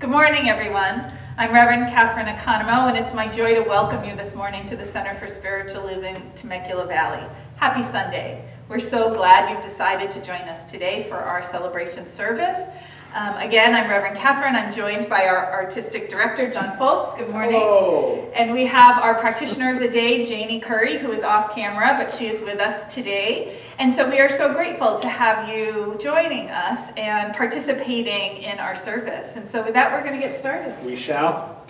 Good morning, everyone. I'm Reverend Katherine Economou, and it's my joy to welcome you this morning to the Center for Spiritual Living, Temecula Valley. Happy Sunday. We're so glad you've decided to join us today for our celebration service. Again, I'm Reverend Katherine. I'm joined by our artistic director, John Foltz. Good morning. Hello. And we have our practitioner of the day, Janie Currey, who is off camera, but she is with us today. And so we are so grateful to have you joining us and participating in our service. And so with that, we're going to get started. We shall.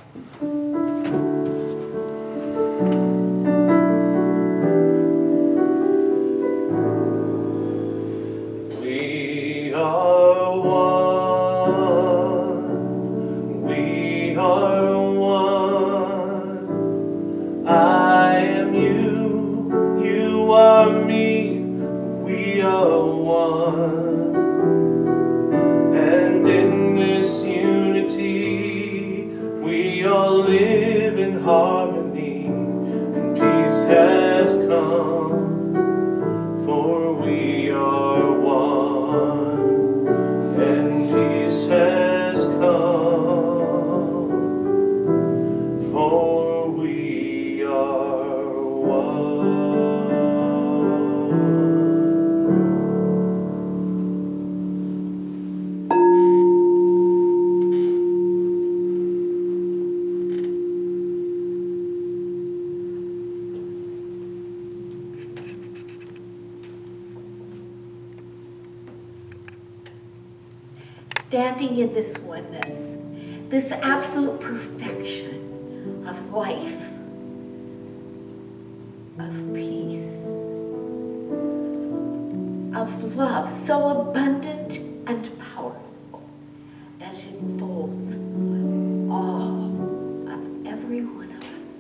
We are one. We are one. I am you. You are me. We are one. And in this unity, we all live in harmony, and peace has come, for we are one, and peace has come, for we are one. Standing in this oneness, this absolute perfection of life, of peace, of love, so abundant and powerful that it enfolds all of every one of us.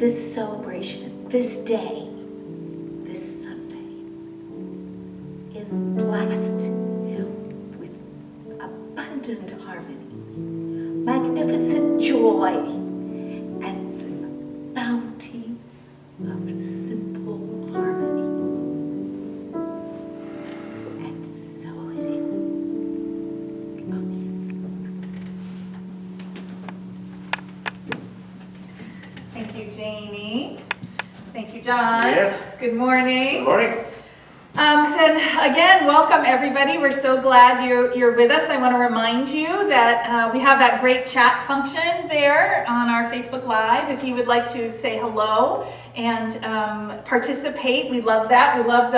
This celebration, this day, is blessed with abundant harmony, magnificent joy, and the bounty of simple harmony. And so it is. Thank you, Janie. Thank you, John. Yes. Good morning. Good morning. And again, welcome everybody. We're so glad you're with us. I want to remind you that we have that great chat function there on our Facebook Live. If you would like to say hello and participate, we love that. We love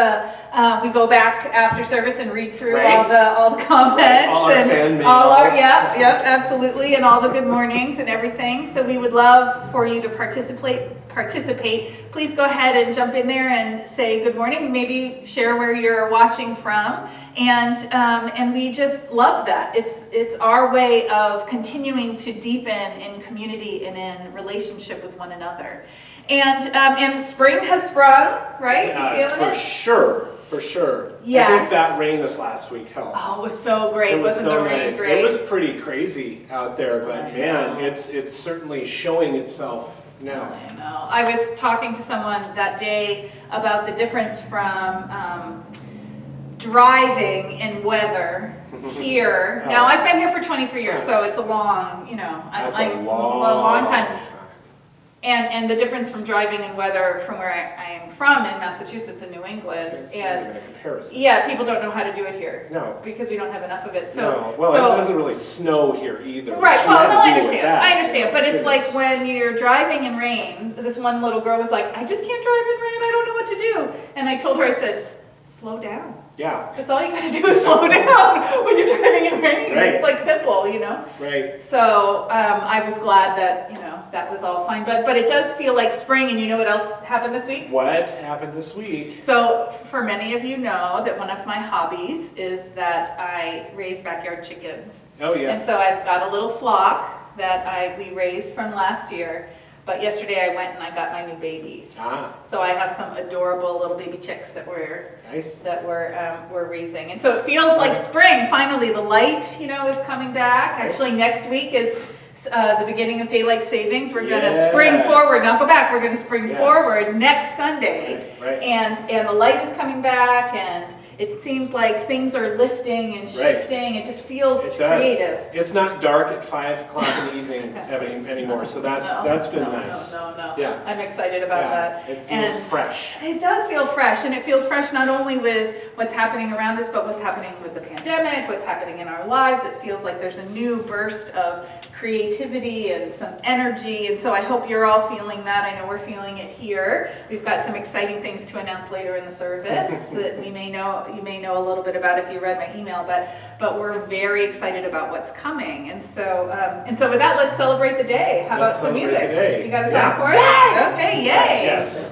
we go back after service and read through Right. all the comments Right. All our and fan mail. all our yep, absolutely, and all the good mornings and everything. So we would love for you to participate. Please go ahead and jump in there and say good morning. Maybe share where you're watching from, and we just love that. It's our way of continuing to deepen in community and in relationship with one another. And spring has sprung, right? You feeling For it? For sure. Yes. I think that rain this last week helped. Oh, it was so great. It was Wasn't so the rain nice. great? It was pretty crazy out there, but I man, know. it's certainly showing itself now. I know. I was talking to someone that day about the difference from driving in weather here. Now, I've been here for 23 years, so it's a long, That's a a long time. And the difference from driving in weather from where I am from in Massachusetts and New England. It's not And even a comparison. yeah, people don't know how to do it here. No. Because we don't have enough of it. No. Well, it doesn't really snow here either. Right, She well, had to no, I deal with understand. that. I understand, but it's Goodness. like when you're driving in rain, this one little girl was like, I just can't drive in rain, I don't know what to do. And I told her, I said, slow down. Yeah. That's all you gotta do is slow down when you're driving in rain. Right. It's like simple, Right. So I was glad that, that was all fine. But it does feel like spring, and you know what else happened this week? What happened this week? So for many of you know that one of my hobbies is that I raise backyard chickens. Oh, yes. And so I've got a little flock that we raised from last year. But yesterday I went and I got my new babies. So I have some adorable little baby chicks that we're raising. And so it feels like spring. Finally, the light, is coming back. Actually, next week is the beginning of daylight savings. We're going to spring forward, not go back. We're going to spring forward next Sunday. Right. And the light is coming back, and it seems like things are lifting and shifting. It just feels It does. creative. It's not dark at 5 o'clock in the evening anymore, so that's been nice. No. Yeah. I'm excited about that. It feels fresh. It does feel fresh, and it feels fresh not only with what's happening around us, but what's happening with the pandemic, what's happening in our lives. It feels like there's a new burst of creativity and some energy, and so I hope you're all feeling that. I know we're feeling it here. We've got some exciting things to announce later in the service that you may know a little bit about if you read my email, but we're very excited about what's coming. And so with that, let's celebrate the day. How about some music? You got a song for us? Okay, yay! Yes.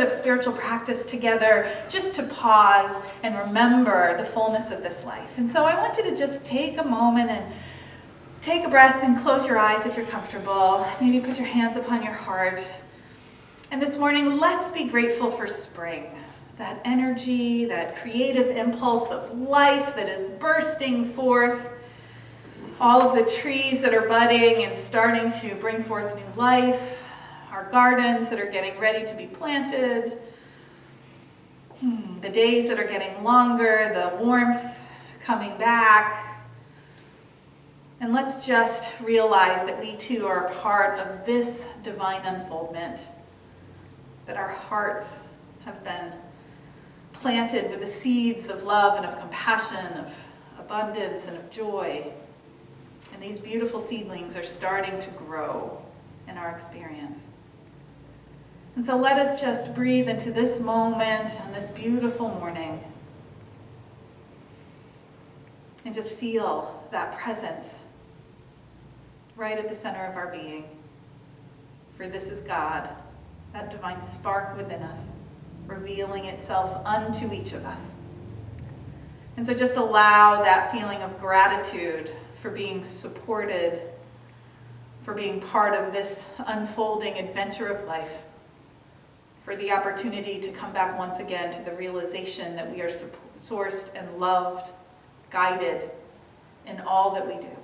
Spiritual practice together just to pause and remember the fullness of this life. And so I want you to just take a moment and take a breath and close your eyes if you're comfortable. Maybe put your hands upon your heart. And this morning, let's be grateful for spring. That energy, that creative impulse of life that is bursting forth. All of the trees that are budding and starting to bring forth new life. Our gardens that are getting ready to be planted, the days that are getting longer, the warmth coming back. And let's just realize that we too are a part of this divine unfoldment, that our hearts have been planted with the seeds of love and of compassion, of abundance and of joy. And these beautiful seedlings are starting to grow in our experience. And so let us just breathe into this moment on this beautiful morning and just feel that presence right at the center of our being. For this is God, that divine spark within us, revealing itself unto each of us. And so just allow that feeling of gratitude for being supported, for being part of this unfolding adventure of life, for the opportunity to come back once again to the realization that we are sourced and loved, guided in all that we do.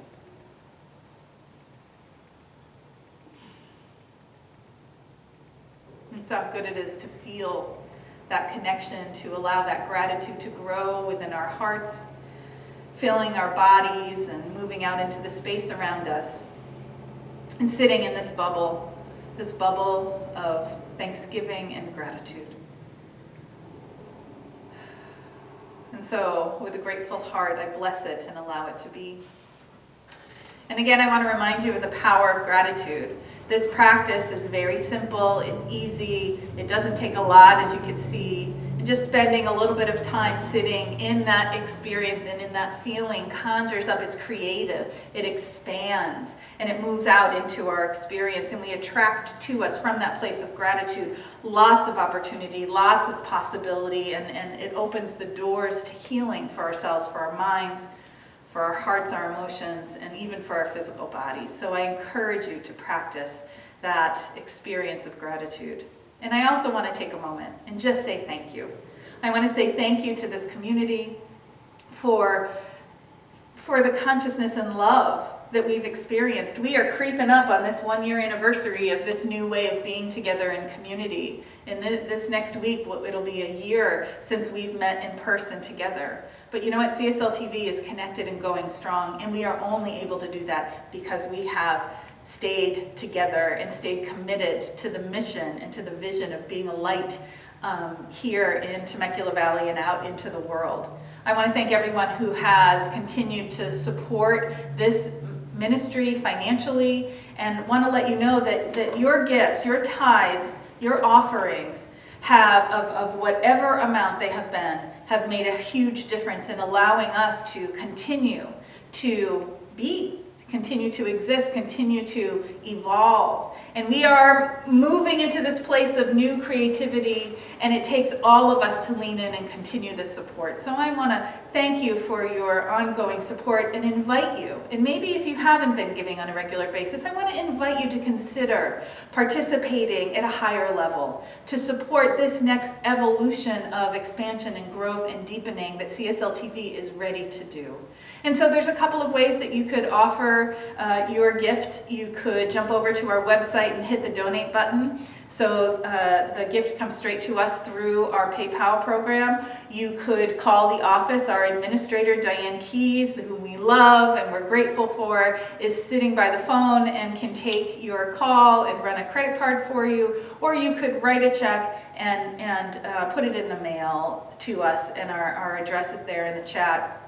And so how good it is to feel that connection, to allow that gratitude to grow within our hearts, filling our bodies and moving out into the space around us and sitting in this bubble of thanksgiving and gratitude. And so, with a grateful heart, I bless it and allow it to be. And again, I want to remind you of the power of gratitude. This practice is very simple, it's easy, it doesn't take a lot, as you can see. And just spending a little bit of time sitting in that experience and in that feeling conjures up, it's creative, it expands, and it moves out into our experience, and we attract to us from that place of gratitude lots of opportunity, lots of possibility, and it opens the doors to healing for ourselves, for our minds, for our hearts, our emotions, and even for our physical bodies. So I encourage you to practice that experience of gratitude. And I also want to take a moment and just say thank you. I want to say thank you to this community for the consciousness and love that we've experienced. We are creeping up on this 1-year anniversary of this new way of being together in community. And this next week, it'll be a year since we've met in person together. But you know what? CSL TV is connected and going strong, and we are only able to do that because we have stayed together and stayed committed to the mission and to the vision of being a light here in Temecula Valley and out into the world. I want to thank everyone who has continued to support this ministry financially, and want to let you know that your gifts, your tithes, your offerings of whatever amount they have been, have made a huge difference in allowing us to continue to be, continue to exist, continue to evolve. And we are moving into this place of new creativity, and it takes all of us to lean in and continue this support. So I want to thank you for your ongoing support and invite you. And maybe if you haven't been giving on a regular basis, I want to invite you to consider participating at a higher level to support this next evolution of expansion and growth and deepening that CSL TV is ready to do. And so there's a couple of ways that you could offer your gift. You could jump over to our website and hit the donate button. So the gift comes straight to us through our PayPal program. You could call the office. Our administrator, Diane Keys, who we love and we're grateful for, is sitting by the phone and can take your call and run a credit card for you. Or you could write a check and put it in the mail to us, and our address is there in the chat.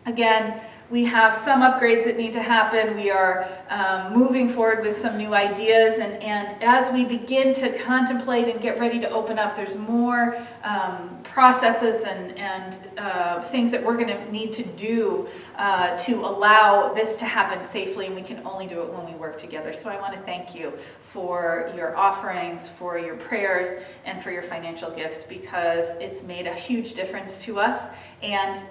Again, we have some upgrades that need to happen. We are moving forward with some new ideas, and as we begin to contemplate and get ready to open up, there's more processes and things that we're going to need to do to allow this to happen safely, and we can only do it when we work together. So I want to thank you for your offerings, for your prayers, and for your financial gifts, because it's made a huge difference to us, and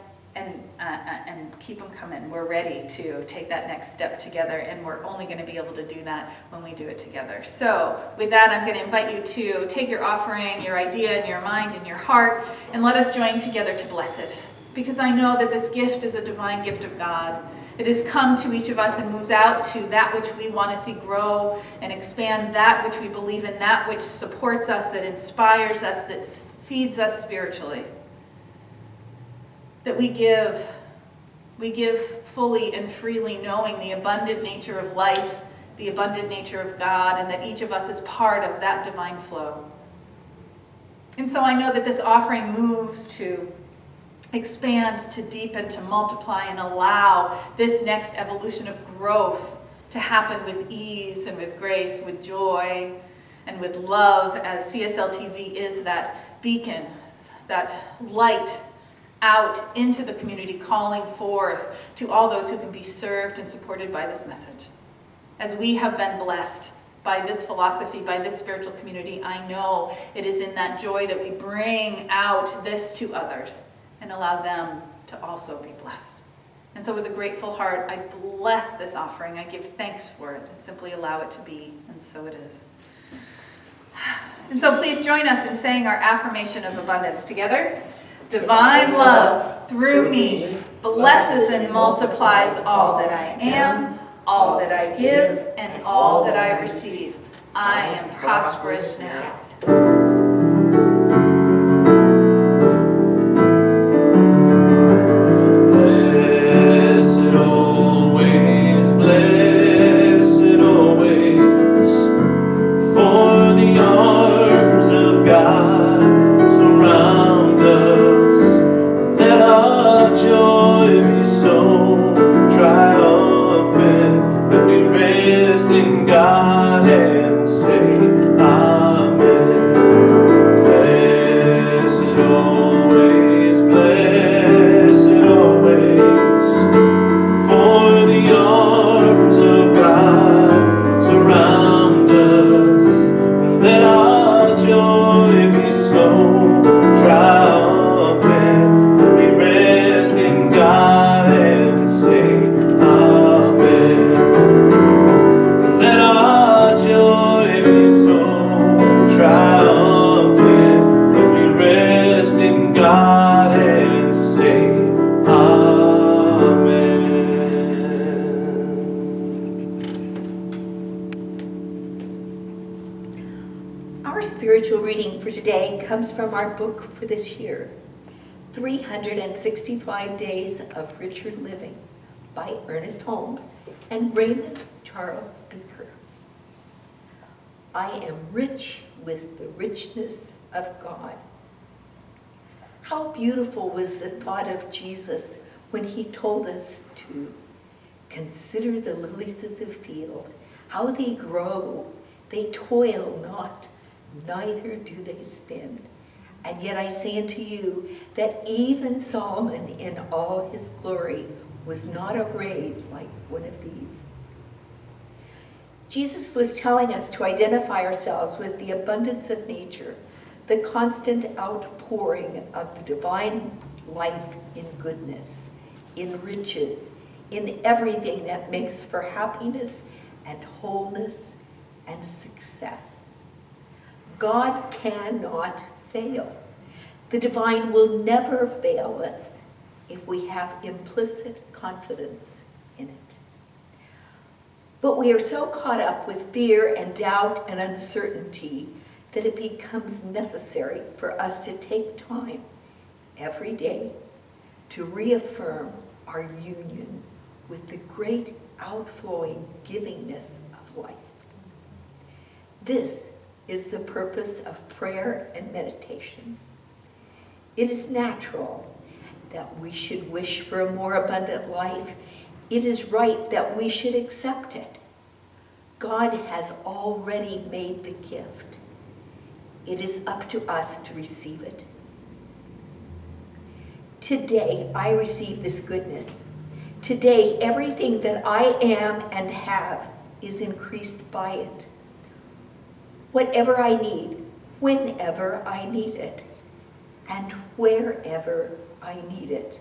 keep them coming. We're ready to take that next step together, and we're only going to be able to do that when we do it together. So with that, I'm going to invite you to take your offering, your idea, and your mind and your heart, and let us join together to bless it. Because I know that this gift is a divine gift of God. It has come to each of us and moves out to that which we want to see grow and expand, that which we believe in, that which supports us, that inspires us, that feeds us spiritually. That we give fully and freely, knowing the abundant nature of life, the abundant nature of God, and that each of us is part of that divine flow. And so I know that this offering moves to expand, to deepen, to multiply, and allow this next evolution of growth to happen with ease and with grace, with joy and with love, as CSL TV is that beacon, that light out into the community, calling forth to all those who can be served and supported by this message. As we have been blessed by this philosophy, by this spiritual community, I know it is in that joy that we bring out this to others and allow them to also be blessed. And so with a grateful heart, I bless this offering. I give thanks for it and simply allow it to be, and so it is. And so please join us in saying our affirmation of abundance together. Divine love through me blesses and multiplies all that I am, all that I give, and all that I receive. I am prosperous now. Let God and say Amen. Blessed always, blessed always, for the arms of God surround us. Let our joy be so triumphant. We rest in God and say Amen. Let our joy be so triumphant. We rest in God and say Amen. Our spiritual reading for today comes from our book for this year, 365 Days of Richer Living by Ernest Holmes and Raymond Charles Beeker. I am rich with the richness of God. How beautiful was the thought of Jesus when he told us to consider the lilies of the field, how they grow, they toil not, neither do they spin. And yet I say unto you that even Solomon in all his glory was not arrayed like one of these. Jesus was telling us to identify ourselves with the abundance of nature, the constant outpouring of the divine life in goodness, in riches, in everything that makes for happiness and wholeness and success. God cannot fail. The divine will never fail us if we have implicit confidence in it. But we are so caught up with fear and doubt and uncertainty that it becomes necessary for us to take time every day to reaffirm our union with the great outflowing givingness of life. This is the purpose of prayer and meditation. It is natural that we should wish for a more abundant life. It is right that we should accept it. God has already made the gift. It is up to us to receive it. Today, I receive this goodness. Today, everything that I am and have is increased by it. Whatever I need, whenever I need it, and wherever I need it,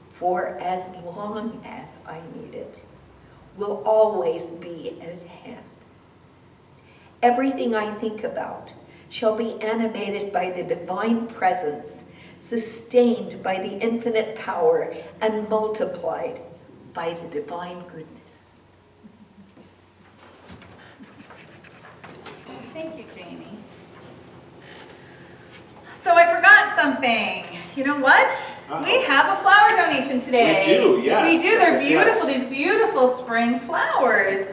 for as long as I need it, will always be at hand. Everything I think about shall be animated by the divine presence, sustained by the infinite power, and multiplied by the divine goodness. Thank you, Janie. So I forgot something. You know what? Uh-oh. We have a flower donation today. We do, yes. We do. Yes, They're yes, beautiful. yes. These beautiful spring flowers.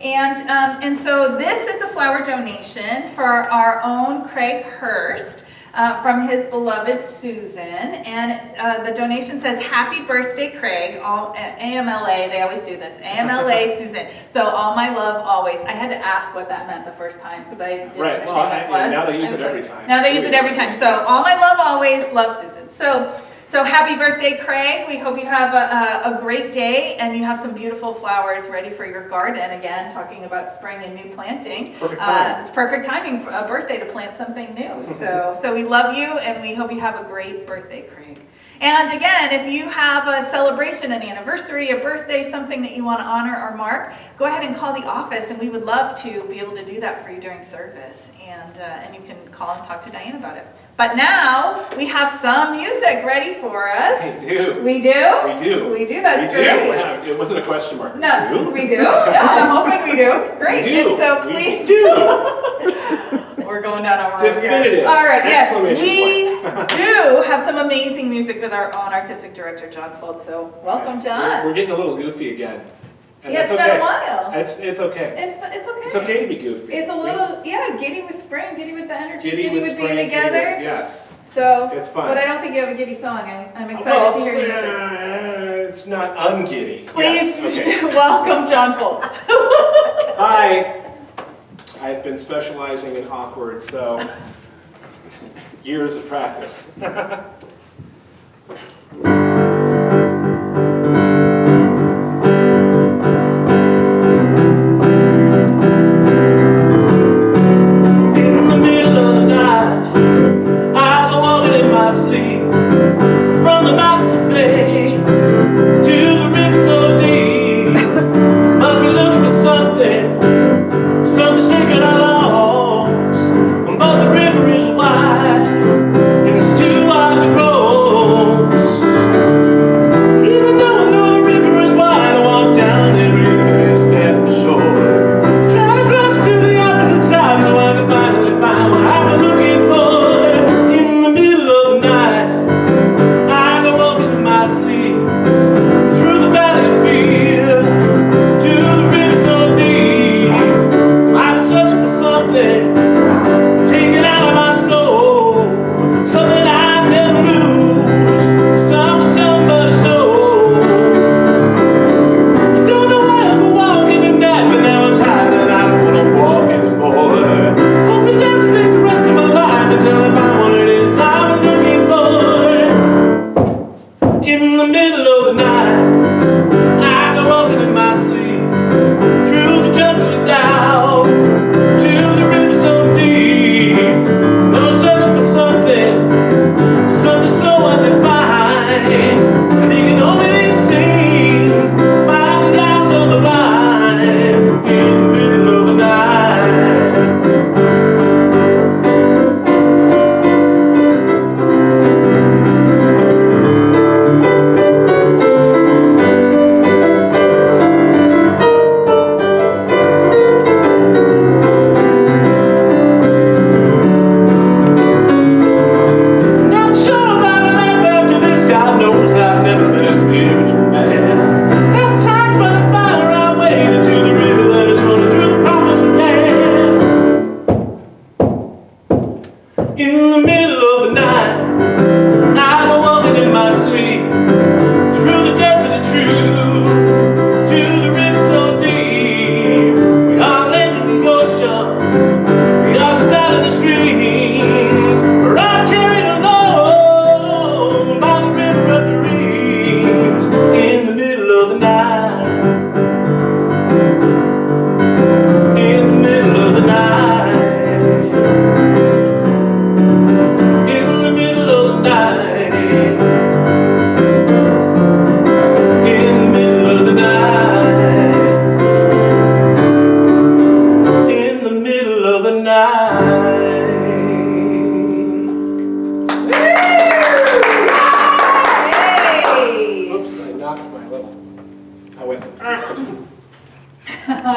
And so this is a flower donation for our own Craig Hurst from his beloved Susan. And the donation says, "Happy birthday, Craig." All AMLA, they always do this. AMLA, Susan. So all my love always. I had to ask what that meant the first time because I didn't Right, well, understand what it was. now they use And it so- every time. Now they use it every time. So all my love always, love Susan. So happy birthday, Craig. We hope you have a great day and you have some beautiful flowers ready for your garden. Again, talking about spring and new planting. Perfect time. It's perfect timing for a birthday to plant something new. So we love you and we hope you have a great birthday, Craig. And again, if you have a celebration, an anniversary, a birthday, something that you want to honor or mark, go ahead and call the office and we would love to be able to do that for you during service. And you can call and talk to Diane about it. But now we have some music ready for us. We do. We do? We do. We do, that's we great. do. Yeah, it wasn't a question mark. No, we do. Yeah, I'm hoping we do. Great. We do. And so We please. do. We're going down our road Definitive. here. All right, yes. Exclamation We point. do have some amazing music with our own artistic director, John Foltz. So welcome, John. We're getting a little goofy again. And Yeah, that's it's been okay. a while. It's okay. It's okay. It's okay to be goofy. It's a little, giddy with spring, giddy with the energy, Giddy with being spring, together. giddy with, yes. So, It's fun. But I don't think you have a giddy song. I'm excited Well, to hear you sing. it's not ungiddy. Please Yes, okay. welcome John Foltz. Hi. I've been specializing in awkward, so years of practice.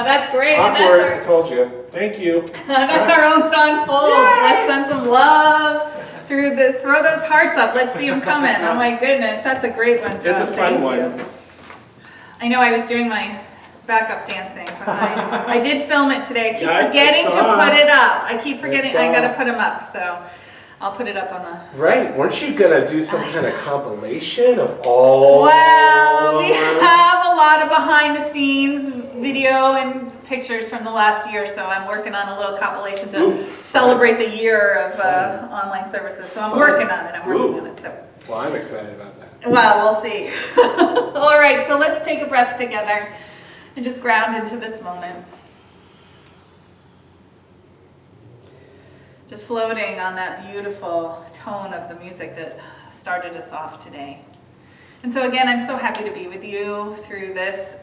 That's great. Awkward, I told you. Thank you. That's our own John Foltz. Let's send some love through the, throw those hearts up. Let's see them coming. Oh my goodness, that's a great one, John. It's a fun one. You. I know I was doing my backup dancing, but I did film it today. I keep forgetting to put it up. I keep forgetting, I gotta put them up, so I'll put it up on the... Right, weren't you gonna do some kind of compilation of all... Well, we have a lot of behind the scenes video and pictures from the last year, so I'm working on a little compilation to celebrate the year of online services. So I'm working on it, So. Well, I'm excited about that. Well, we'll see. All right, so let's take a breath together and just ground into this moment. Just floating on that beautiful tone of the music that started us off today. And so again, I'm so happy to be with you through this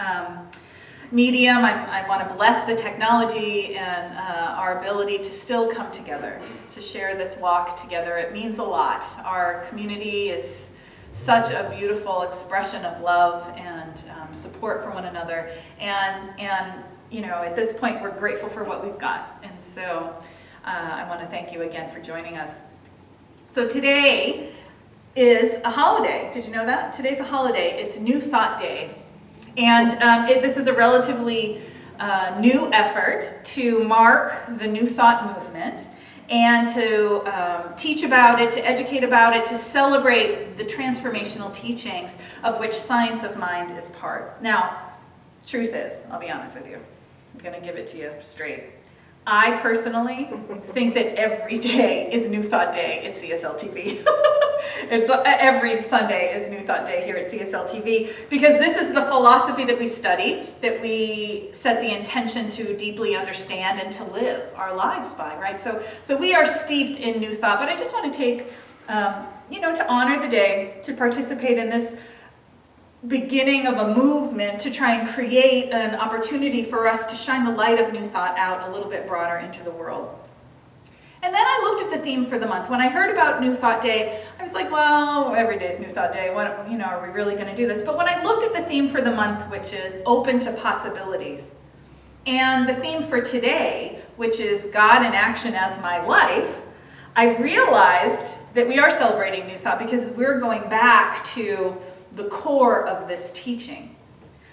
medium. I want to bless the technology and our ability to still come together, to share this walk together. It means a lot. Our community is such a beautiful expression of love and support for one another. And you know, at this point, we're grateful for what we've got. And so I want to thank you again for joining us. So today is a holiday. Did you know that? Today's a holiday. It's New Thought Day. And this is a relatively new effort to mark the New Thought movement and to teach about it, to educate about it, to celebrate the transformational teachings of which Science of Mind is part. Now, truth is, I'll be honest with you, I'm going to give it to you straight. I personally think that every day is New Thought Day at CSL TV. It's every Sunday is New Thought Day here at CSL TV, because this is the philosophy that we study, that we set the intention to deeply understand and to live our lives by, right? So we are steeped in new thought, but I just want to take, to honor the day, to participate in this beginning of a movement to try and create an opportunity for us to shine the light of new thought out a little bit broader into the world. And then I looked at the theme for the month. When I heard about New Thought Day, I was like, well, every day is New Thought Day. What, are we really going to do this? But when I looked at the theme for the month, which is open to possibilities, and the theme for today, which is God in action as my life, I realized that we are celebrating New Thought because we're going back to the core of this teaching.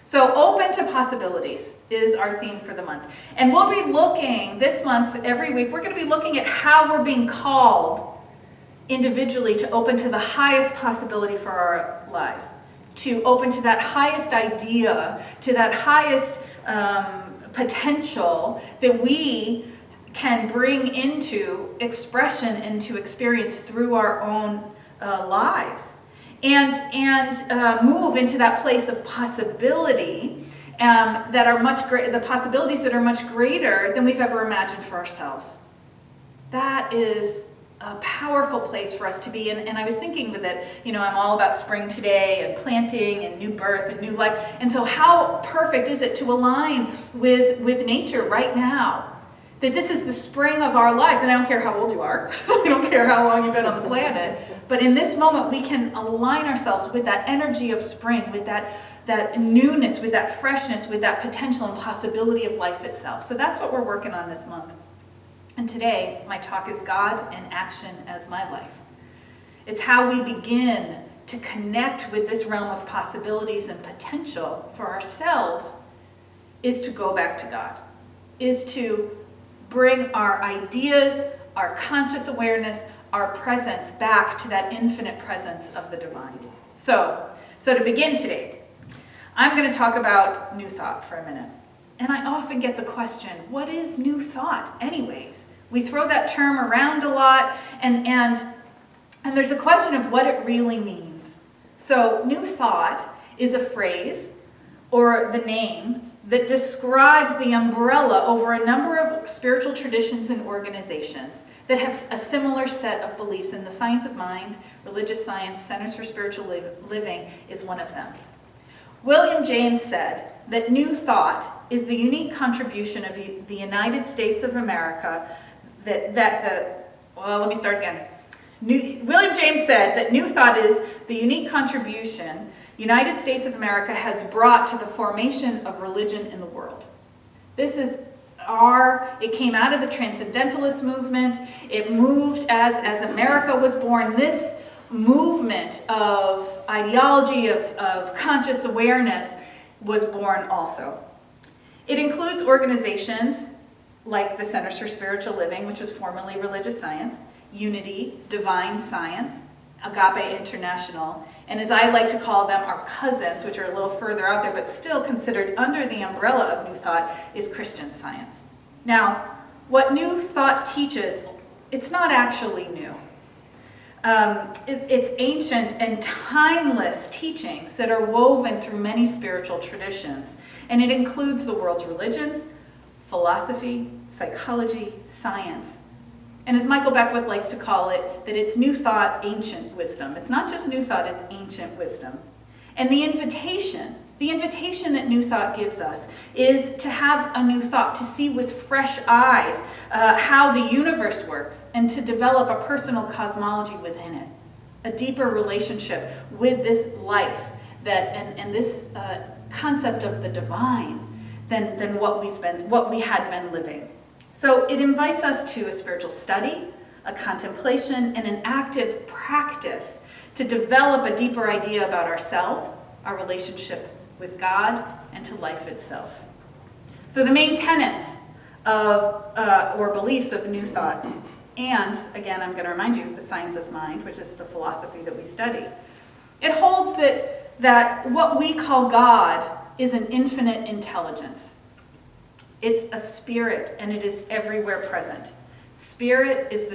So open to possibilities is our theme for the month. And we'll be looking this month, every week, we're going to be looking at how we're being called individually to open to the highest possibility for our lives, to open to that highest idea, to that highest potential that we can bring into expression, into experience through our own lives. And move into that place of possibility that are much greater, the possibilities that are much greater than we've ever imagined for ourselves. That is a powerful place for us to be in. And I was thinking that, I'm all about spring today and planting and new birth and new life. And so how perfect is it to align with nature right now? That this is the spring of our lives, and I don't care how old you are, I don't care how long you've been on the planet, but in this moment we can align ourselves with that energy of spring, with that newness, with that freshness, with that potential and possibility of life itself. So that's what we're working on this month. And today, my talk is God and action as my life. It's how we begin to connect with this realm of possibilities and potential for ourselves is to go back to God, is to bring our ideas, our conscious awareness, our presence back to that infinite presence of the divine. So to begin today, I'm going to talk about new thought for a minute. And I often get the question, what is new thought anyways? We throw that term around a lot, and there's a question of what it really means. So new thought is a phrase or the name that describes the umbrella over a number of spiritual traditions and organizations that have a similar set of beliefs. And the science of mind, religious science, Centers for Spiritual Living is one of them. William James said that new thought is the unique contribution of the United States of America William James said that new thought is the unique contribution United States of America has brought to the formation of religion in the world. It came out of the Transcendentalist movement. It moved as America was born. This movement of ideology, of conscious awareness was born also. It includes organizations like the Centers for Spiritual Living, which was formerly Religious Science, Unity, Divine Science, Agape International, and as I like to call them, our cousins, which are a little further out there, but still considered under the umbrella of New Thought, is Christian Science. Now, what New Thought teaches, it's not actually new. It's ancient and timeless teachings that are woven through many spiritual traditions, and it includes the world's religions, philosophy, psychology, science. And as Michael Beckwith likes to call it, that it's new thought, ancient wisdom. It's not just new thought, it's ancient wisdom. And the invitation that new thought gives us is to have a new thought, to see with fresh eyes how the universe works, and to develop a personal cosmology within it, a deeper relationship with this life and this concept of the divine than what we had been living. So it invites us to a spiritual study, a contemplation, and an active practice to develop a deeper idea about ourselves, our relationship with God, and to life itself. So the main tenets of or beliefs of New Thought, and again, I'm going to remind you, the science of mind, which is the philosophy that we study. It holds that what we call God is an infinite intelligence. It's a spirit, and it is everywhere present. Spirit is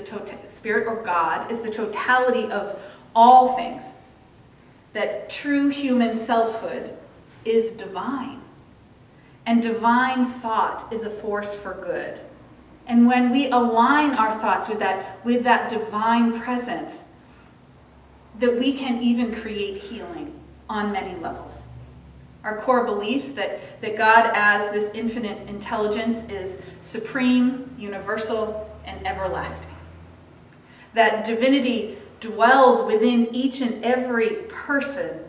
spirit or God is the totality of all things. That true human selfhood is divine. And divine thought is a force for good. And when we align our thoughts with that divine presence, that we can even create healing on many levels. Our core beliefs that God as this infinite intelligence is supreme, universal, and everlasting. That divinity dwells within each and every person,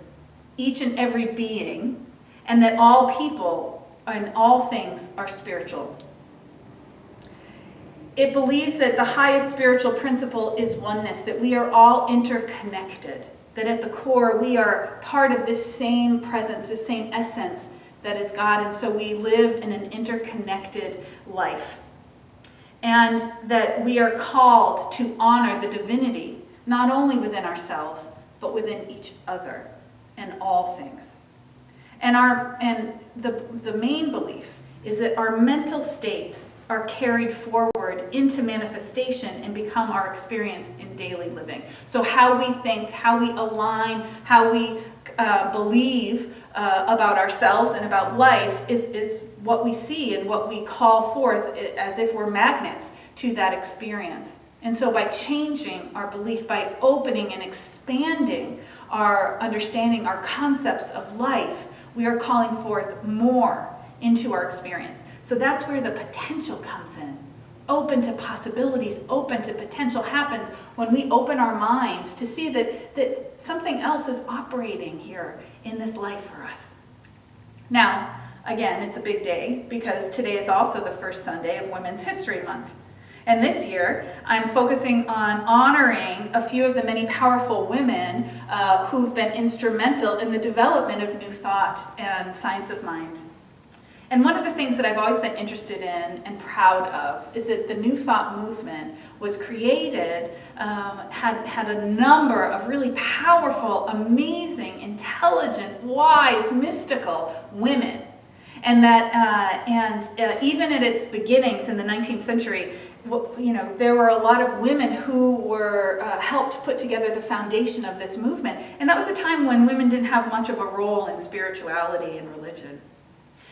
each and every being, and that all people and all things are spiritual. It believes that the highest spiritual principle is oneness, that we are all interconnected, that at the core we are part of this same presence, this same essence that is God, and so we live in an interconnected life. And that we are called to honor the divinity, not only within ourselves, but within each other and all things. And the main belief is that our mental states are carried forward into manifestation and become our experience in daily living. So how we think, how we align, how we believe about ourselves and about life is what we see and what we call forth as if we're magnets to that experience. And so by changing our belief, by opening and expanding our understanding, our concepts of life, we are calling forth more into our experience. So that's where the potential comes in. Open to possibilities, open to potential happens when we open our minds to see that something else is operating here in this life for us. Now, again, it's a big day because today is also the first Sunday of Women's History Month. And this year, I'm focusing on honoring a few of the many powerful women who've been instrumental in the development of New Thought and science of mind. And one of the things that I've always been interested in and proud of is that the New Thought movement was created, had a number of really powerful, amazing, intelligent, wise, mystical women. And that, even at its beginnings in the 19th century, there were a lot of women who were helped put together the foundation of this movement. And that was a time when women didn't have much of a role in spirituality and religion.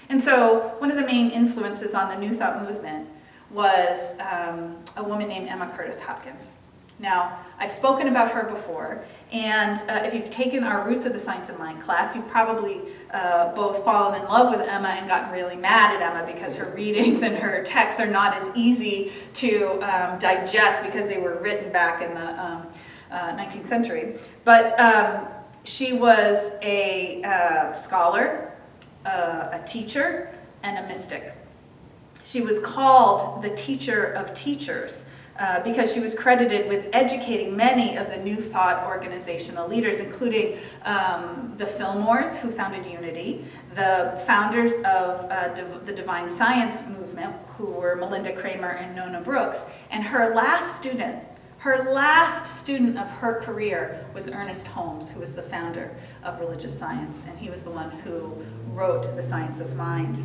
And so one of the main influences on the New Thought movement was a woman named Emma Curtis Hopkins. Now, I've spoken about her before, and if you've taken our Roots of the Science of Mind class, you've probably both fallen in love with Emma and gotten really mad at Emma because her readings and her texts are not as easy to digest because they were written back in the 19th century. But she was a scholar, a teacher, and a mystic. She was called the teacher of teachers because she was credited with educating many of the New Thought organizational leaders, including the Fillmores, who founded Unity, the founders of the Divine Science movement, who were Melinda Kramer and Nona Brooks. And her last student of her career was Ernest Holmes, who was the founder of religious science, and he was the one who wrote The Science of Mind.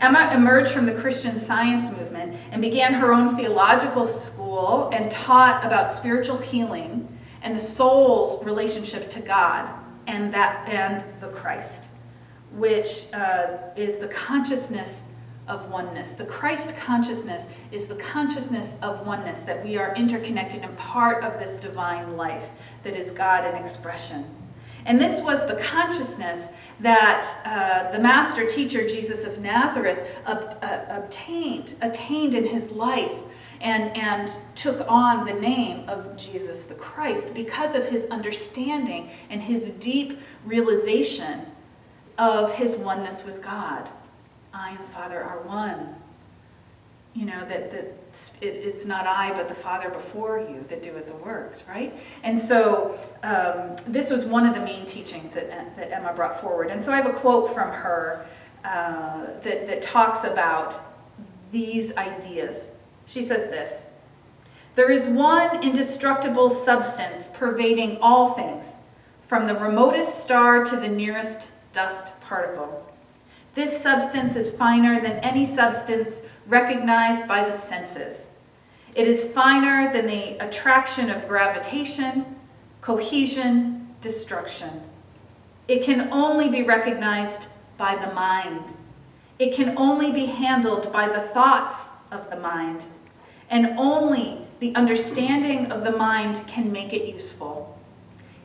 Emma emerged from the Christian Science movement and began her own theological school and taught about spiritual healing and the soul's relationship to God and the Christ, which is the consciousness of oneness. The Christ consciousness is the consciousness of oneness, that we are interconnected and part of this divine life that is God in expression. And this was the consciousness that the master teacher, Jesus of Nazareth, attained in his life and took on the name of Jesus the Christ because of his understanding and his deep realization of his oneness with God. I and the Father are one. That it's not I, but the Father before you that doeth the works, right? And so this was one of the main teachings that Emma brought forward. And so I have a quote from her that talks about these ideas. She says this: "There is one indestructible substance pervading all things, from the remotest star to the nearest dust particle. This substance is finer than any substance recognized by the senses. It is finer than the attraction of gravitation, cohesion, destruction. It can only be recognized by the mind. It can only be handled by the thoughts of the mind. And only the understanding of the mind can make it useful.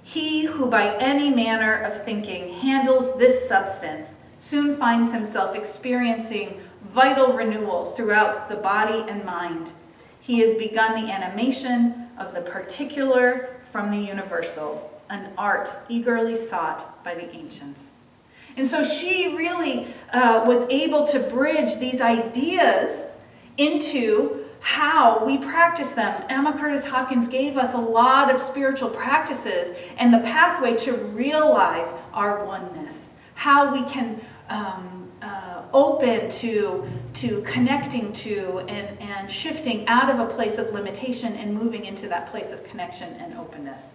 He who by any manner of thinking handles this substance soon finds himself experiencing vital renewals throughout the body and mind. He has begun the animation of the particular from the universal, an art eagerly sought by the ancients. And so she really was able to bridge these ideas into how we practice them. Emma Curtis Hopkins gave us a lot of spiritual practices and the pathway to realize our oneness, how we can open to connecting to and shifting out of a place of limitation and moving into that place of connection and openness.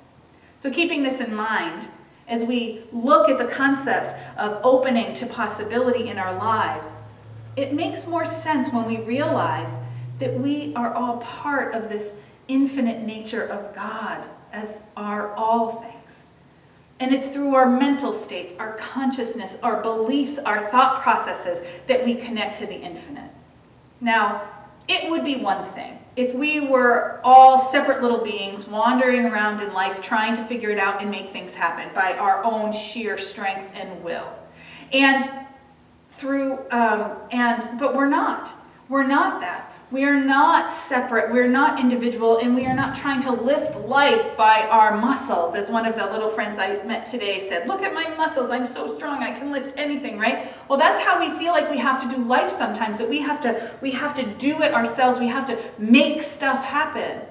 So keeping this in mind, as we look at the concept of opening to possibility in our lives, it makes more sense when we realize that we are all part of this infinite nature of God, as are all things. And it's through our mental states, our consciousness, our beliefs, our thought processes that we connect to the infinite. Now, it would be one thing if we were all separate little beings wandering around in life trying to figure it out and make things happen by our own sheer strength and will. But we're not. We're not that. We are not separate, we're not individual, and we are not trying to lift life by our muscles. As one of the little friends I met today said, look at my muscles, I'm so strong, I can lift anything, right? Well, that's how we feel like we have to do life sometimes, that we have to do it ourselves, we have to make stuff happen.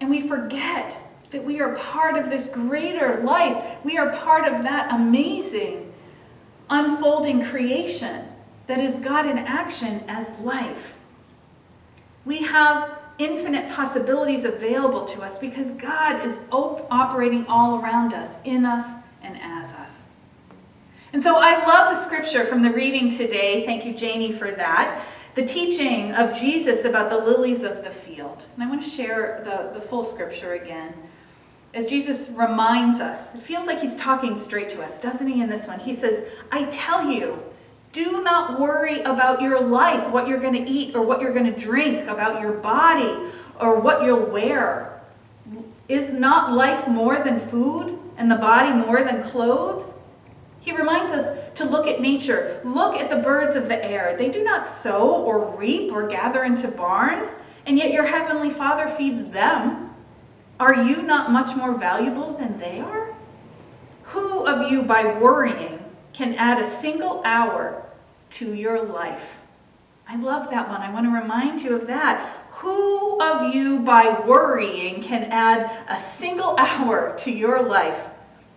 And we forget that we are part of this greater life. We are part of that amazing unfolding creation that is God in action as life. We have infinite possibilities available to us because God is operating all around us, in us, and as us. And so I love the scripture from the reading today. Thank you, Janie, for that. The teaching of Jesus about the lilies of the field. And I want to share the full scripture again. As Jesus reminds us, it feels like he's talking straight to us, doesn't he, in this one? He says, I tell you, do not worry about your life, what you're going to eat or what you're going to drink, about your body or what you'll wear. Is not life more than food and the body more than clothes? He reminds us to look at nature. Look at the birds of the air. They do not sow or reap or gather into barns, and yet your heavenly Father feeds them. Are you not much more valuable than they are? Who of you, by worrying, can add a single hour to your life? I love that one. I want to remind you of that. Who of you, by worrying, can add a single hour to your life?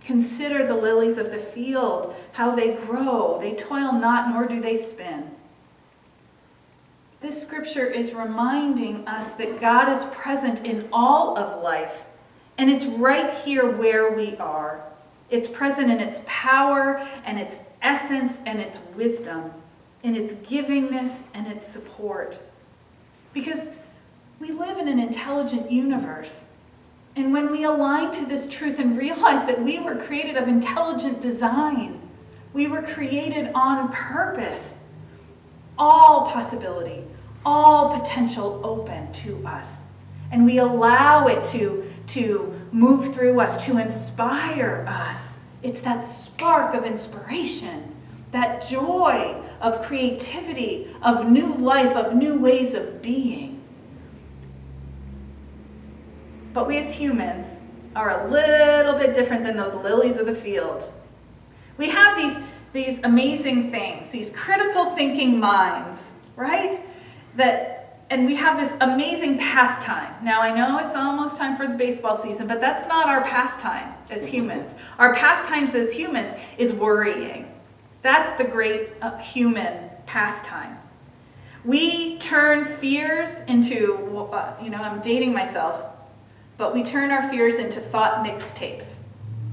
Consider the lilies of the field, how they grow. They toil not, nor do they spin. This scripture is reminding us that God is present in all of life, and it's right here where we are. It's present in its power and its essence and its wisdom, in its givingness and its support. Because we live in an intelligent universe. And when we align to this truth and realize that we were created of intelligent design, we were created on purpose, all possibility, all potential open to us. And we allow it to move through us, to inspire us. It's that spark of inspiration, that joy of creativity, of new life, of new ways of being. But we as humans are a little bit different than those lilies of the field. We have these amazing things, these critical thinking minds, right? And we have this amazing pastime. Now, I know it's almost time for the baseball season, but that's not our pastime as humans. Our pastimes as humans is worrying. That's the great human pastime. We turn fears into, I'm dating myself, but we turn our fears into thought mixtapes.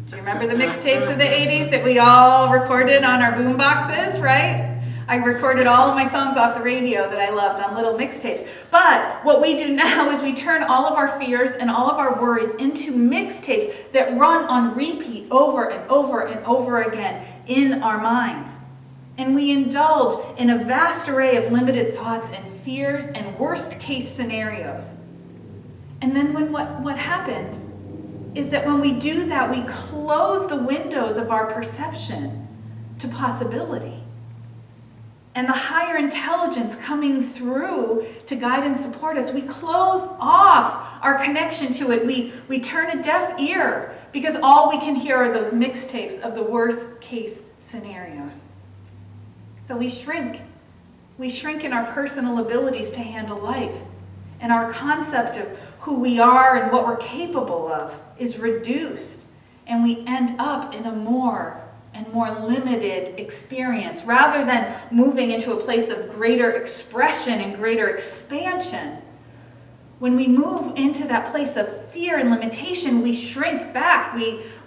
Do you remember the mixtapes of the 80s that we all recorded on our boom boxes, right? I recorded all of my songs off the radio that I loved on little mixtapes. But what we do now is we turn all of our fears and all of our worries into mixtapes that run on repeat over and over and over again in our minds. And we indulge in a vast array of limited thoughts and fears and worst case scenarios. And then what happens is that when we do that, we close the windows of our perception to possibility. And the higher intelligence coming through to guide and support us, we close off our connection to it. We turn a deaf ear because all we can hear are those mixtapes of the worst case scenarios. So we shrink. We shrink in our personal abilities to handle life. And our concept of who we are and what we're capable of is reduced. And we end up in a more and more limited experience rather than moving into a place of greater expression and greater expansion. When we move into that place of fear and limitation, we shrink back.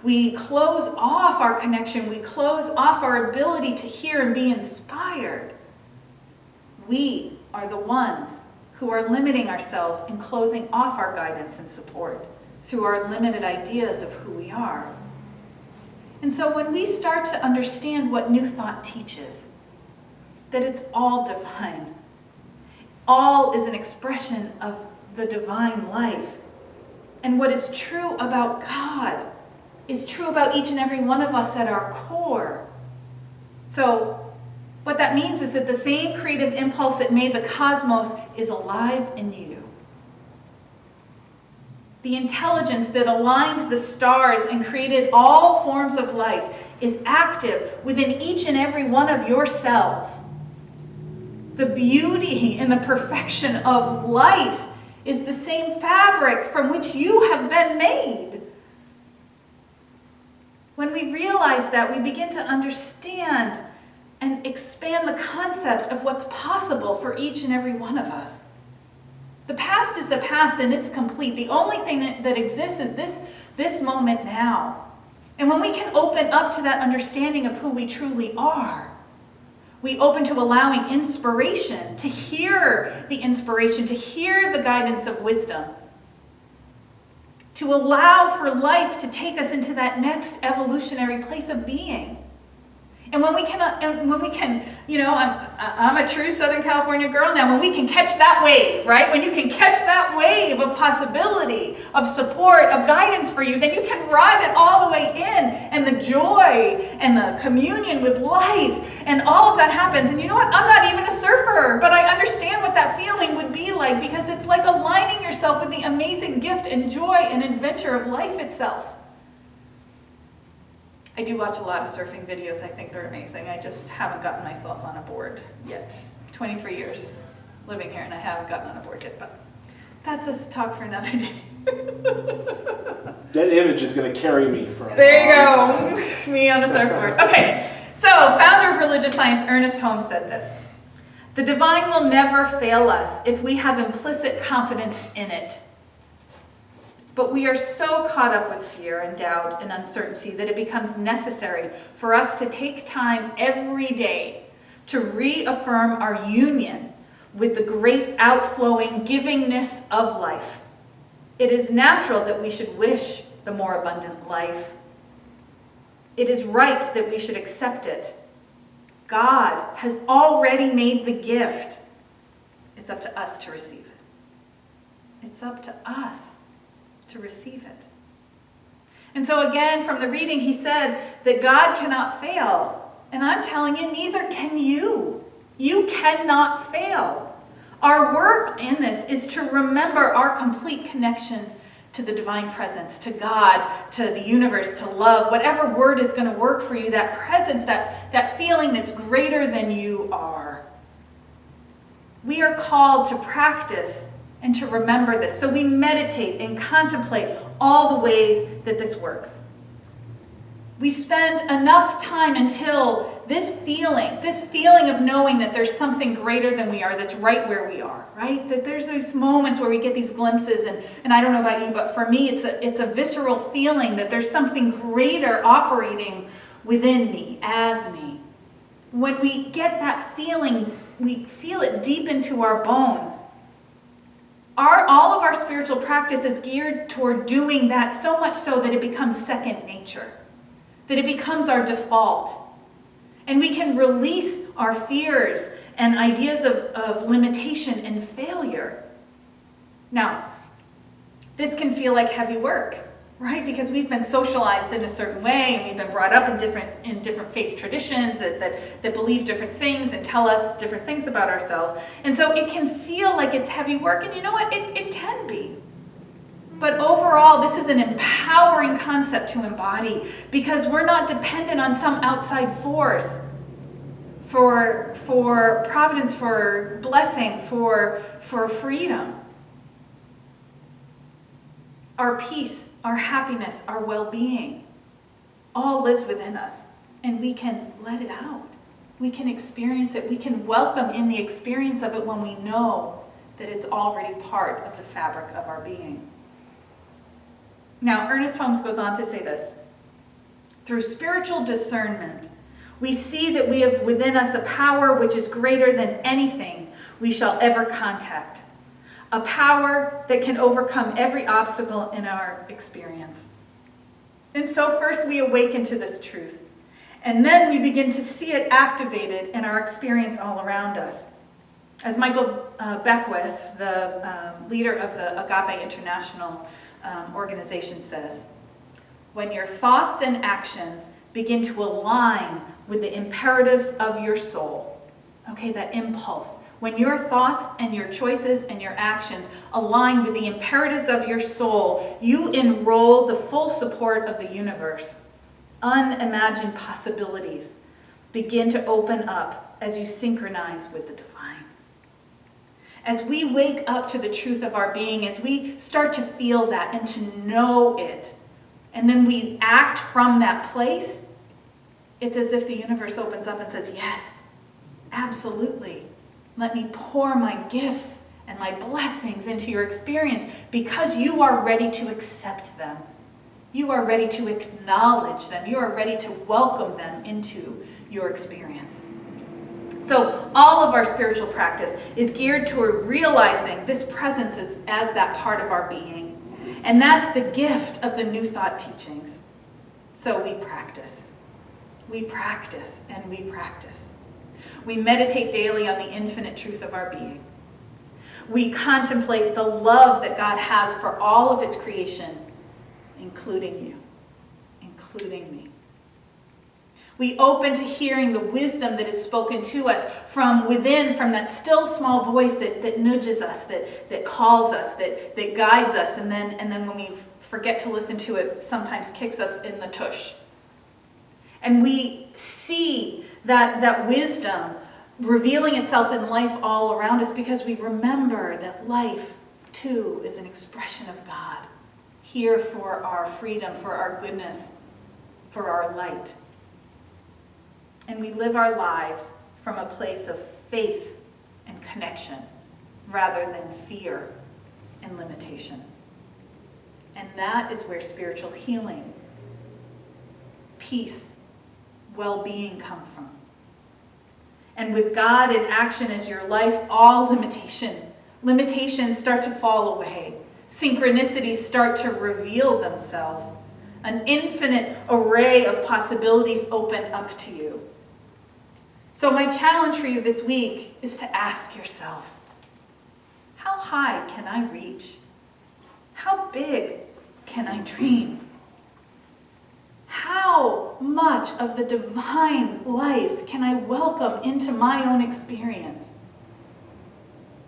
We close off our connection. We close off our ability to hear and be inspired. We are the ones who are limiting ourselves and closing off our guidance and support through our limited ideas of who we are. And so when we start to understand what New Thought teaches, that it's all divine, all is an expression of the divine life, and what is true about God is true about each and every one of us at our core. So what that means is that the same creative impulse that made the cosmos is alive in you. The intelligence that aligned the stars and created all forms of life is active within each and every one of your cells. The beauty and the perfection of life is the same fabric from which you have been made. When we realize that, we begin to understand and expand the concept of what's possible for each and every one of us. The past is the past and it's complete. The only thing that exists is this moment now. And when we can open up to that understanding of who we truly are, we open to allowing inspiration, to hear the inspiration, to hear the guidance of wisdom, to allow for life to take us into that next evolutionary place of being. And when we can, you know, I'm a true Southern California girl now, when we can catch that wave, right? When you can catch that wave of possibility, of support, of guidance for you, then you can ride it all the way in. And the joy and the communion with life and all of that happens. And you know what? I'm not even a surfer, but I understand what that feeling would be like because it's like aligning yourself with the amazing gift and joy and adventure of life itself. I do watch a lot of surfing videos. I think they're amazing. I just haven't gotten myself on a board yet. 23 years living here and I haven't gotten on a board yet, but that's a talk for another day. That image is going to carry me for a There you long go. time. Me on a surfboard. Okay, so founder of religious science Ernest Holmes said this: "The divine will never fail us if we have implicit confidence in it. But we are so caught up with fear and doubt and uncertainty that it becomes necessary for us to take time every day to reaffirm our union with the great outflowing givingness of life. It is natural that we should wish the more abundant life. It is right that we should accept it. God has already made the gift. It's up to us to receive it. It's up to us to receive it." And so again, from the reading, he said that God cannot fail. And I'm telling you, neither can you. You cannot fail. Our work in this is to remember our complete connection to the divine presence, to God, to the universe, to love, whatever word is going to work for you, that presence, that feeling that's greater than you are. We are called to practice and to remember this. So we meditate and contemplate all the ways that this works. We spend enough time until this feeling of knowing that there's something greater than we are, that's right where we are, right? That there's these moments where we get these glimpses, and I don't know about you, but for me, it's a visceral feeling that there's something greater operating within me, as me. when we get that feeling, we feel it deep into our bones. All of our spiritual practice is geared toward doing that, so much so that it becomes second nature, that it becomes our default. And we can release our fears and ideas of limitation and failure. Now, this can feel like heavy work, right? Because we've been socialized in a certain way, and we've been brought up in different faith traditions that believe different things and tell us different things about ourselves. And so it can feel like it's heavy work, and you know what? It can be. But overall, this is an empowering concept to embody, because we're not dependent on some outside force for providence, for blessing, for freedom. Our peace, our happiness, our well-being all lives within us, and we can let it out. We can experience it. We can welcome in the experience of it when we know that it's already part of the fabric of our being. Now, Ernest Holmes goes on to say this: through spiritual discernment, we see that we have within us a power which is greater than anything we shall ever contact. A power that can overcome every obstacle in our experience. And so first we awaken to this truth, and then we begin to see it activated in our experience all around us. As Michael Beckwith, the leader of the Agape International organization, says, when your thoughts and actions begin to align with the imperatives of your soul, okay, that impulse, when your thoughts and your choices and your actions align with the imperatives of your soul, you enroll the full support of the universe. Unimagined possibilities begin to open up as you synchronize with the divine. As we wake up to the truth of our being, as we start to feel that and to know it, and then we act from that place, it's as if the universe opens up and says, yes, absolutely. Let me pour my gifts and my blessings into your experience, because you are ready to accept them. You are ready to acknowledge them. You are ready to welcome them into your experience. So all of our spiritual practice is geared toward realizing this presence as that part of our being. And that's the gift of the New Thought teachings. So we practice. We practice and we practice. We meditate daily on the infinite truth of our being. We contemplate the love that God has for all of its creation, including you, including me. We open to hearing the wisdom that is spoken to us from within, from that still small voice that nudges us, that calls us, that guides us, and then when we forget to listen to it, sometimes kicks us in the tush. And we see that wisdom revealing itself in life all around us, because we remember that life, too, is an expression of God, here for our freedom, for our goodness, for our light. And we live our lives from a place of faith and connection rather than fear and limitation. And that is where spiritual healing, peace, well-being come from. And with God in action as your life, all limitations start to fall away. Synchronicities start to reveal themselves. An infinite array of possibilities open up to you. So my challenge for you this week is to ask yourself, how high can I reach? How big can I dream? How much of the divine life can I welcome into my own experience?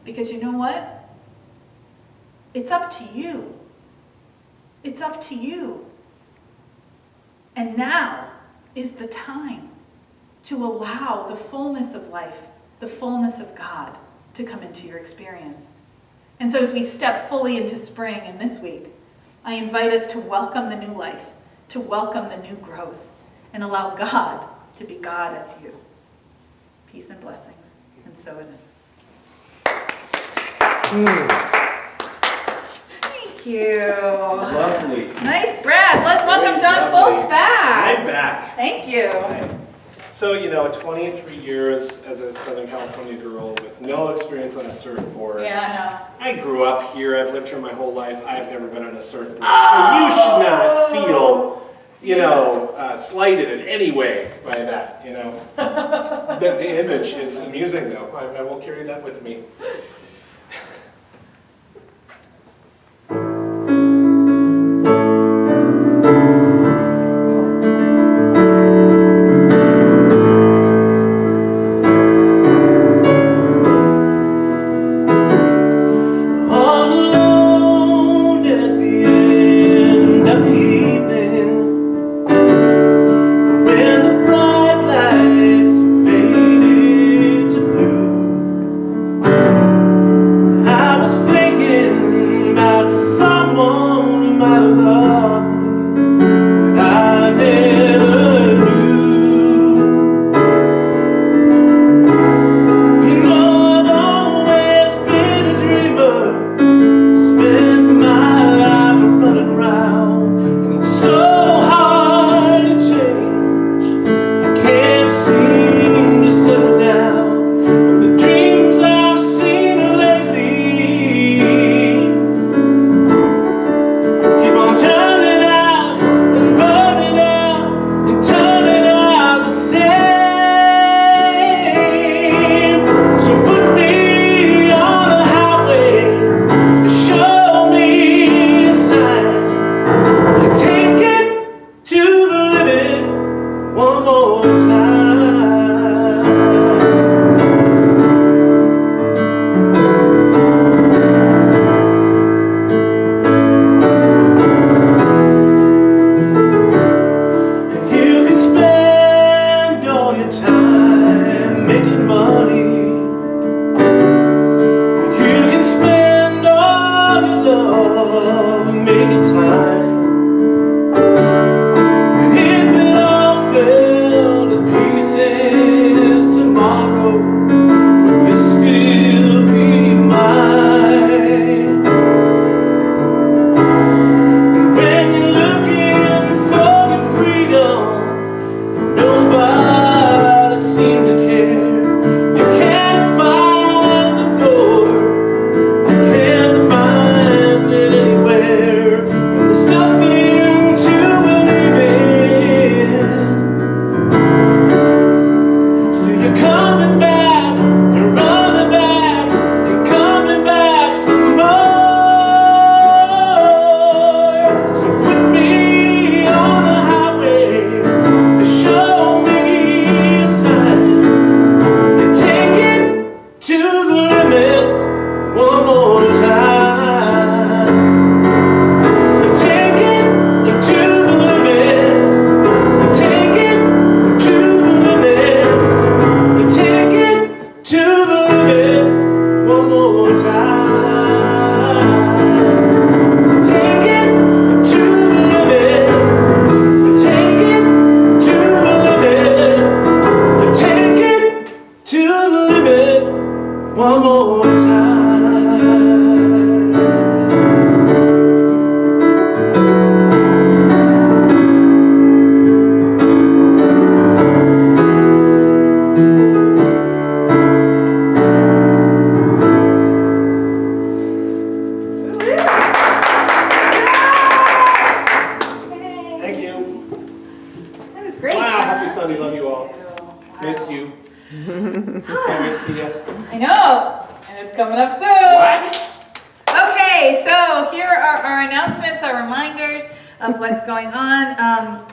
Because you know what? It's up to you. It's up to you. And now is the time to allow the fullness of life, the fullness of God, to come into your experience. And so as we step fully into spring and this week, I invite us to welcome the new life, to welcome the new growth, and allow God to be God as you. Peace and blessings. And so it is. Thank you. Lovely. Nice, Brad. Let's welcome John Lovely. Foltz back. I'm back. Thank you. Hi. So, 23 years as a Southern California girl with no experience on a surfboard. Yeah, I grew up here, I've lived here my whole life, I've never been on a surfboard. So you should not feel, slighted in any way by that, The image is amusing though, I will carry that with me.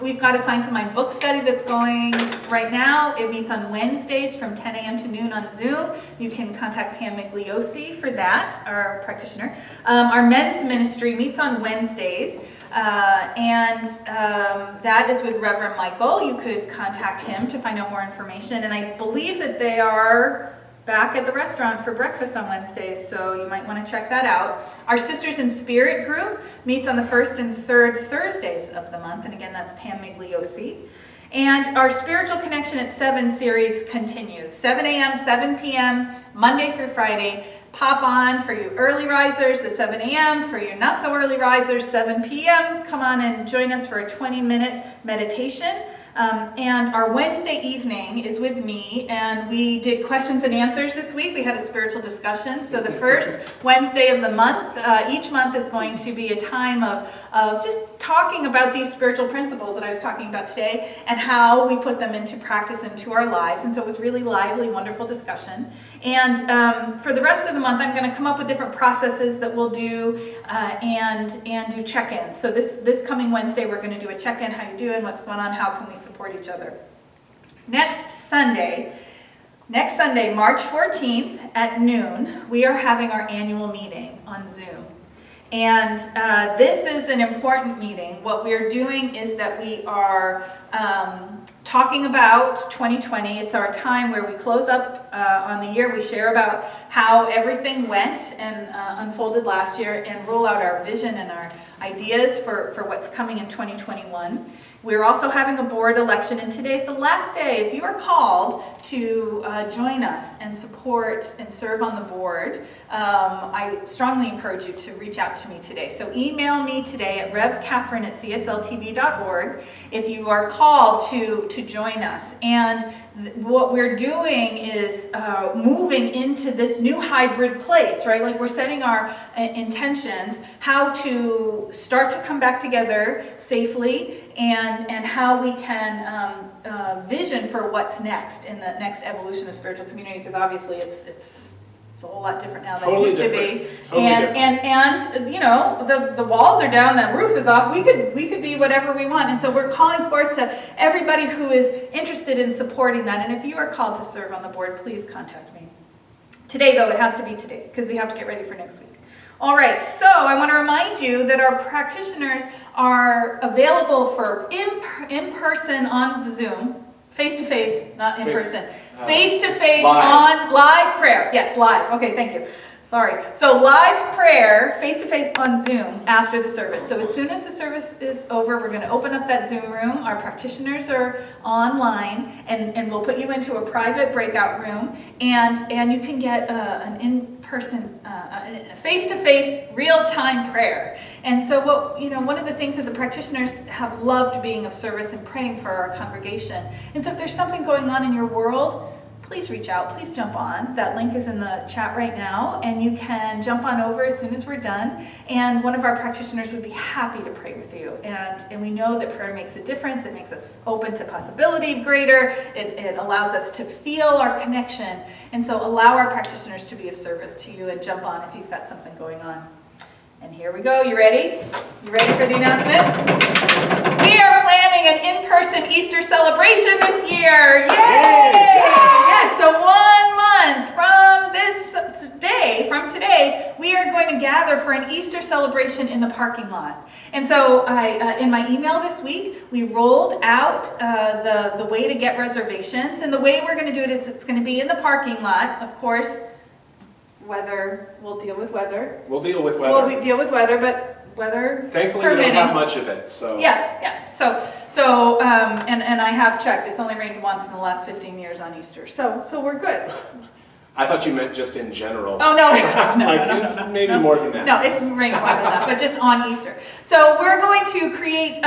We've got assigned to my book study that's going right now. It meets on Wednesdays from 10 a.m. to noon on Zoom. You can contact Pam Migliosi for that, our practitioner. Our men's ministry meets on Wednesdays, and that is with Reverend Michael. You could contact him to find out more information. And I believe that they are back at the restaurant for breakfast on Wednesdays, so you might want to check that out. Our Sisters in Spirit group meets on the 1st and 3rd Thursdays of the month, and again, that's Pam Migliosi. And our Spiritual Connection at 7 series continues, 7 a.m., 7 p.m., Monday through Friday. Pop on for you early risers at 7 a.m., for you not so early risers, 7 p.m. Come on and join us for a 20-minute meditation. And our Wednesday evening is with me, and we did questions and answers this week. We had a spiritual discussion. So the first Wednesday of the month, each month is going to be a time of just talking about these spiritual principles that I was talking about today and how we put them into practice into our lives. And so it was really lively, wonderful discussion. And for the rest of the month, I'm going to come up with different processes that we'll do and do check-ins. So this coming Wednesday, we're going to do a check-in. How you doing? What's going on? How can we support each other? Next Sunday, March 14th at noon, we are having our annual meeting on Zoom. And this is an important meeting. What we're doing is that we are talking about 2020. It's our time where we close up on the year. We share about how everything went and unfolded last year and roll out our vision and our ideas for what's coming in 2021. We're also having a board election, and today's the last day. If you are called to join us and support and serve on the board, I strongly encourage you to reach out to me today. So email me today at revkatherine@csltv.org if you are called to join us. And what we're doing is moving into this new hybrid place, right? Like we're setting our intentions, how to start to come back together safely, and how we can vision for what's next in the next evolution of spiritual community, because obviously it's a whole lot different now than it used to be. And you know, the walls are down, the roof is off. We could be whatever we want. And so we're calling forth to everybody who is interested in supporting that. And if you are called to serve on the board, please contact me. Today, though, it has to be today because we have to get ready for next week. All right, so I want to remind you that our practitioners are available for in-person on Zoom, face-to-face, not in-person, face-to-face on live prayer. Yes, live. Okay, thank you. Sorry. So live prayer, face-to-face on Zoom after the service. So as soon as the service is over, we're going to open up that Zoom room. Our practitioners are online, and we'll put you into a private breakout room, and you can get an in-person, face-to-face, real-time prayer. And so one of the things that the practitioners have loved being of service and praying for our congregation. And so if there's something going on in your world, please reach out, please jump on. That link is in the chat right now, and you can jump on over as soon as we're done, and one of our practitioners would be happy to pray with you. And we know that prayer makes a difference. It makes us open to possibility greater. It allows us to feel our connection. And so allow our practitioners to be of service to you, and jump on if you've got something going on. And here we go. You ready? You ready for the announcement? We are planning an in-person Easter celebration this year. Yay! Yes, so 1 month from today, we are going to gather for an Easter celebration in the parking lot. And so in my email this week, we rolled out the way to get reservations. And the way we're going to do it is it's going to be in the parking lot, of course. We'll deal with weather. We'll deal with weather. We'll deal with weather, but weather Thankfully, permitting. we don't have much of it, so. Yeah. So and I have checked. It's only rained once in the last 15 years on Easter. So we're good. I thought you meant just in general. Oh, no. It's maybe more than that. No, it's rained more than that, but just on Easter. So we're going to create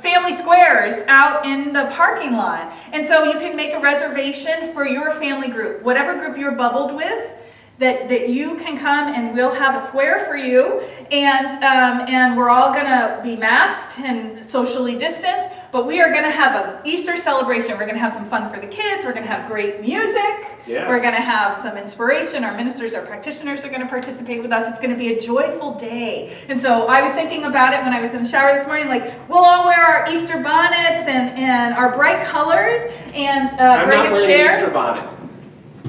family squares out in the parking lot. And so you can make a reservation for your family group, whatever group you're bubbled with. That you can come, and we'll have a square for you, and we're all gonna be masked and socially distanced, but we are gonna have an Easter celebration. We're gonna have some fun for the kids. We're gonna have great music. Yes. We're gonna have some inspiration. Our ministers, our practitioners are gonna participate with us. It's gonna be a joyful day. And so I was thinking about it when I was in the shower this morning, like we'll all wear our Easter bonnets and our bright colors and bring a chair. I'm not wearing an Easter bonnet.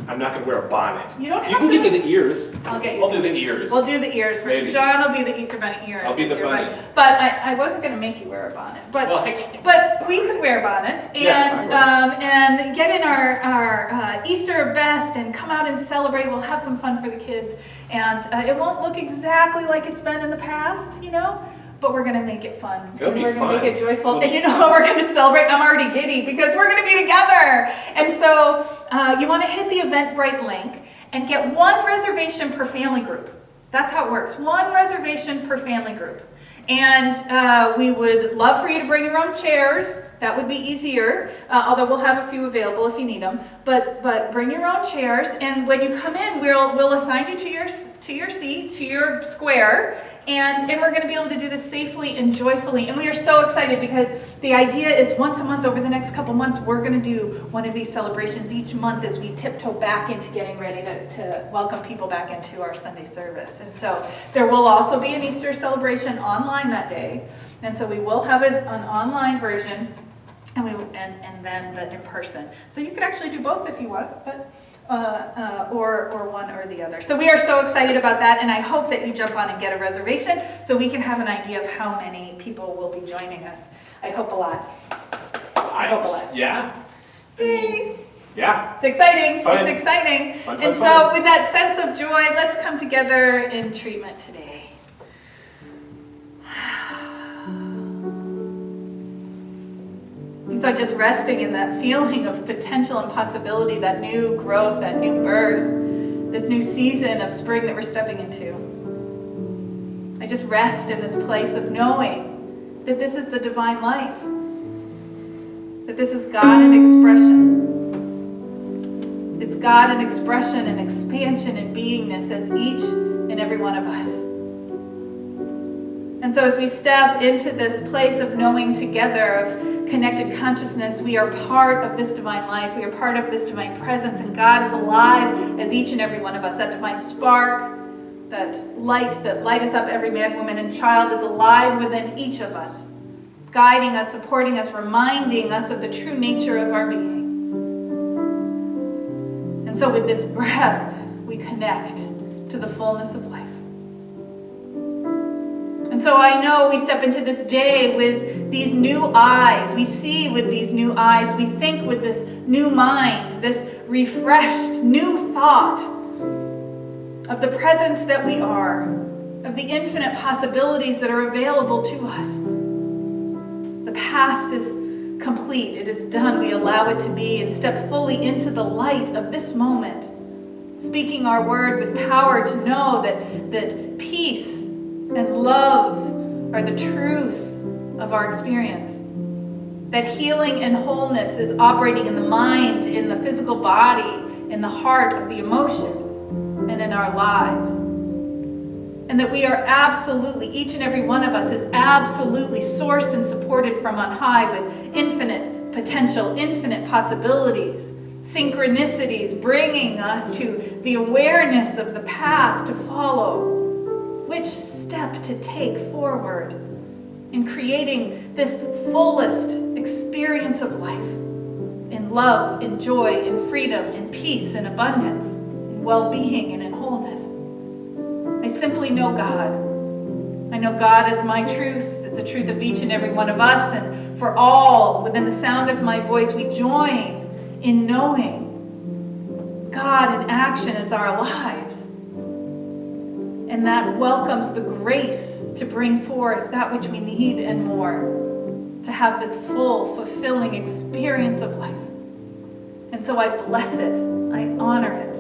I'm not going to wear a bonnet. You don't have You can to. give me the ears. Okay. I'll do the ears. We'll do the ears. Maybe. John will be the Easter Bunny ears. I'll be the this year, bunny. But I wasn't going to make you wear a bonnet. But Well, I can't. but we could wear bonnets and Yes, I will. And get in our Easter best and come out and celebrate. We'll have some fun for the kids, and it won't look exactly like it's been in the past, But we're gonna make it fun. It'll be We're gonna fun. make it joyful. It'll And be you know what we're gonna celebrate? I'm already giddy because we're gonna be together. And so you wanna hit the Eventbrite link and get one reservation per family group. That's how it works. One reservation per family group. And we would love for you to bring your own chairs. That would be easier, although we'll have a few available if you need them. But bring your own chairs, and when you come in, we'll assign you to your seat, to your square, and we're going to be able to do this safely and joyfully. And we are so excited because the idea is once a month over the next couple months, we're going to do one of these celebrations each month as we tiptoe back into getting ready to welcome people back into our Sunday service. And so there will also be an Easter celebration online that day. And so we will have an online version and then the in person. So you could actually do both if you want, but or one or the other. So we are so excited about that, and I hope that you jump on and get a reservation so we can have an idea of how many people will be joining us. I hope a lot. I hope a lot. Yeah. Yay. Yeah. It's exciting. Fun. It's exciting. Fun, and fun, so fun. with that sense of joy, let's come together in treatment today. And so just resting in that feeling of potential and possibility, that new growth, that new birth, this new season of spring that we're stepping into. I just rest in this place of knowing that this is the divine life, that this is God in expression. It's God in expression and expansion and beingness as each and every one of us. And so as we step into this place of knowing together, of connected consciousness, we are part of this divine life. We are part of this divine presence, and God is alive as each and every one of us. That divine spark, that light that lighteth up every man, woman, and child is alive within each of us, guiding us, supporting us, reminding us of the true nature of our being. And so with this breath, we connect to the fullness of life. And so I know we step into this day with these new eyes. We see with these new eyes. We think with this new mind, this refreshed new thought of the presence that we are, of the infinite possibilities that are available to us. The past is complete. It is done. We allow it to be and step fully into the light of this moment, speaking our word with power to know that peace and love are the truth of our experience. That healing and wholeness is operating in the mind, in the physical body, in the heart of the emotions, and in our lives. And that we are absolutely, each and every one of us is absolutely sourced and supported from on high with infinite potential, infinite possibilities, synchronicities, bringing us to the awareness of the path to follow. Which step to take forward in creating this fullest experience of life in love, in joy, in freedom, in peace, in abundance, in well-being, and in wholeness. I simply know God. I know God as my truth, as the truth of each and every one of us, and for all within the sound of my voice, we join in knowing God in action as our lives. And that welcomes the grace to bring forth that which we need and more, to have this full, fulfilling experience of life. And so I bless it, I honor it,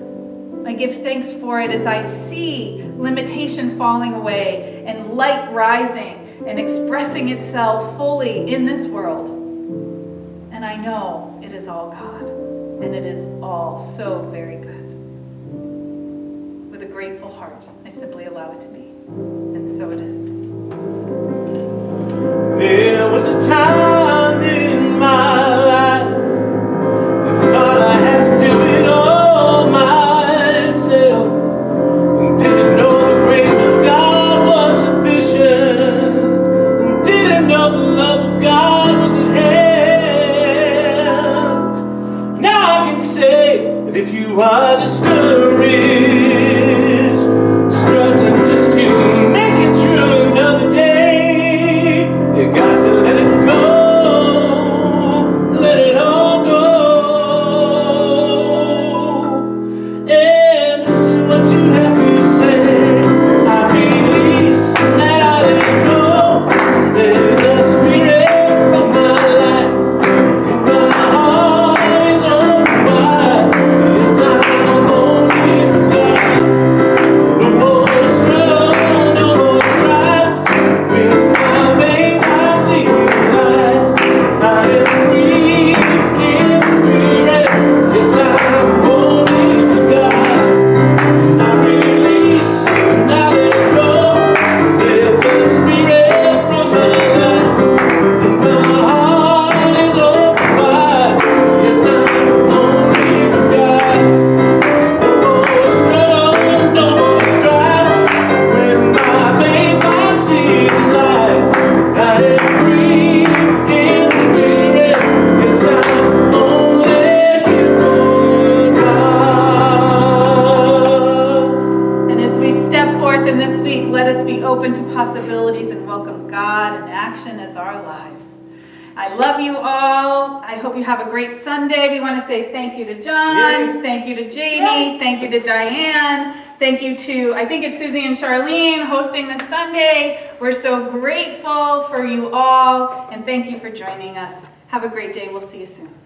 I give thanks for it as I see limitation falling away and light rising and expressing itself fully in this world. And I know it is all God, and it is all so very good. With a grateful heart, I simply allow it to be. And so it is. There was a time in my life I thought I had to do it all myself, and didn't know the grace of God was sufficient, and didn't know the love of God was at hand. Now I can say that if you are discouraged, struggling just to make it through another day, you got to let it go. let us be open to possibilities and welcome God and action as our lives. I love you all. I hope you have a great Sunday. We want to say thank you to John, thank you to Janie, thank you to Diane, thank you to, I think it's Susie and Charlene hosting this Sunday. We're so grateful for you all, and thank you for joining us. Have a great day. We'll see you soon.